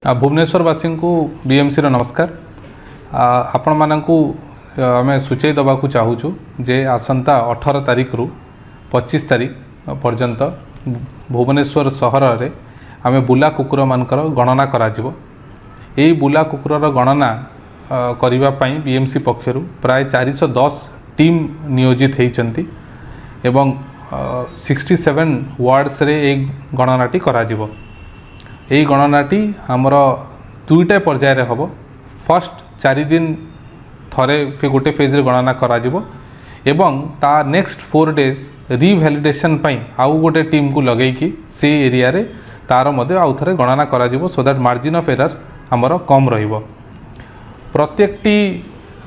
भुवनेश्वरवासी को बीएमसी नमस्कार। आपण मानकु आमे सूचई दबाकू चाहूँ जे आसंता 18 तारिख रु 25 तारिख पर्यंत भुवनेश्वर सहर रे आमे बुला कुकुर मानकर गणना कराजिवो। एई बुला कुकुरर गणना करिबा पई बीएमसी पक्षरु प्राय 410 टीम नियोजित हेइचंती एवं 67 वार्ड्स रे एक गणनाटी कराजिवो। यही गणनाटी आमर दुईटा पर्याय रे हबो। फर्स्ट 4 दिन थरे फिर गोटे फेज रे गणना कराजिवो एवं ता नेक्स्ट 4 डेज रिभैलिडेशन पई आउ गोटे टीम को लगेकी से एरिया रे तार मध्ये आउ थरे गणना कराजिवो so that margin of error आमर कम रहिबो। प्रत्येकटी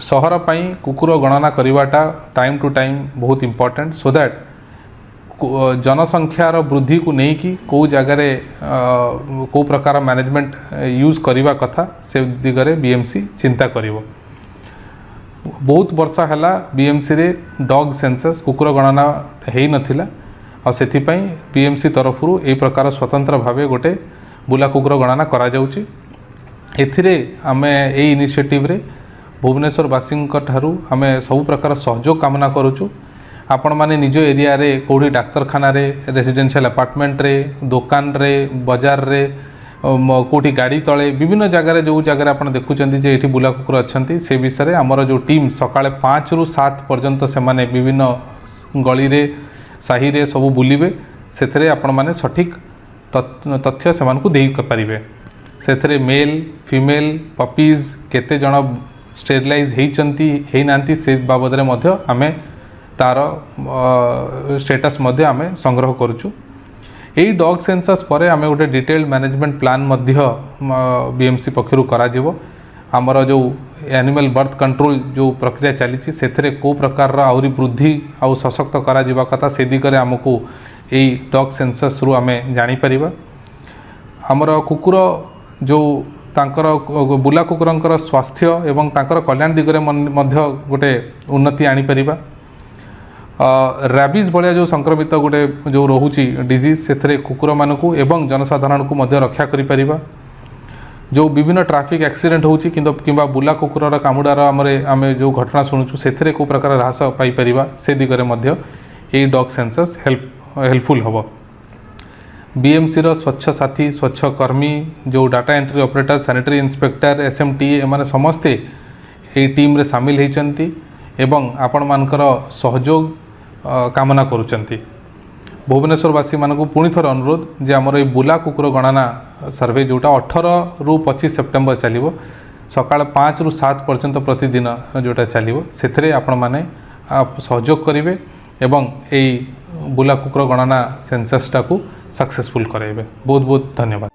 सहर पई कुकुर गणना करिवाटा टाइम टू टाइम बहुत इंपोर्टेंट सो दैट जनसंख्यार वृद्धि को नहीं कि कौ जगार कौ प्रकार मैनेजमेंट यूज करने कथा से दिगरे बीएमसी चिंता करिवो। बहुत वर्ष है बीएमसी रे डॉग सेंसस कुकुर गणना हेई नथिला और सेथि पई बीएमसी तरफरु ए प्रकार स्वतंत्र भावे गोटे बुला कुकुर गणना करा जाउची। एथिरे आमे ए इनिशिएटिव रे भुवनेश्वरवासी ठारू आमे सब प्रकार सहयोग कामना करूचु। आपण माने निज एरिया रे कोठी डाक्तरखाना रे रेजिडेंशियल अपार्टमेंट रे दुकान रे बाजार रे कोठी गाड़ी तले विभिन्न जगह जो जगह आपण देखुचंती जे एठी बुला कुकुर अछंती से विषय रे हमर जो टीम सकाळे 5 रु 7 पर्यंत से माने विभिन्न गली रे साही रे सब बुलिबे। सेथरे आपण माने सठिक तथ्य से मानकु देई परिबे। सेथरे मेल फीमेल पपीज केते जण स्टेरिलाइज हेइचंती हेइ नांती से बाबद रे मध्य आमे तार स्टेटस मध्य आमे संग्रह करूचु। एई डॉग सेंसस परे आमे गोटे डिटेल्ड मैनेजमेंट प्लान मध्य बीएमसी पक्षरु करा जिवो। हमर जो एनिमल बर्थ कंट्रोल जो प्रक्रिया चली सेथरे को प्रकार आउरी वृद्धि आउ सशक्त करा जिवा कथा से दिगरे हमकु एई डॉग सेंसस रु आमे जानि परिबा। हमर कुकुर जो तांकर बुला कुकुरंकर स्वास्थ्य एवं तांकर कल्याण दिगरे मध्य गोटे उन्नति आनि परिबा। रैबिज भाया जो संक्रमित गोटे जो रोची डिजीज से कुकुर मानू एवं जनसाधारण को मध्य रक्षा करि परिबा। जो विभिन्न ट्रैफिक एक्सीडेंट होची किंबा बुला कुकुरर कामुडार आमे जो घटना शुणुचु से को प्रकार ह्रास पाई परिबा से दिगरे मध्य ए डॉग सेंसस हेल्पफुल हबो। बीएमसी रो स्वच्छ साथी स्वच्छ कर्मी जो data entry operator sanitary inspector SMT एमाने समस्ते ए टीम रे शामिल हेचंती एवं आपण मानकर सहयोग कामना करुचंती। भुवनेश्वरवासी मानकु पुणी थर अनुरोध जे आमर ये बुला कुकुर गणना सर्वे जोटा 18 रु 25 सेप्टेम्बर चलिवो सकाळ 5 रु 7 पर्यंत प्रतिदिन जोटा चलिवो सेथरे आपण माने सहयोग करिवे एवं एई बुला कुकुर गणना सेंसस टाकू सक्सेसफुल कराइबे। बहुत बहुत धन्यवाद।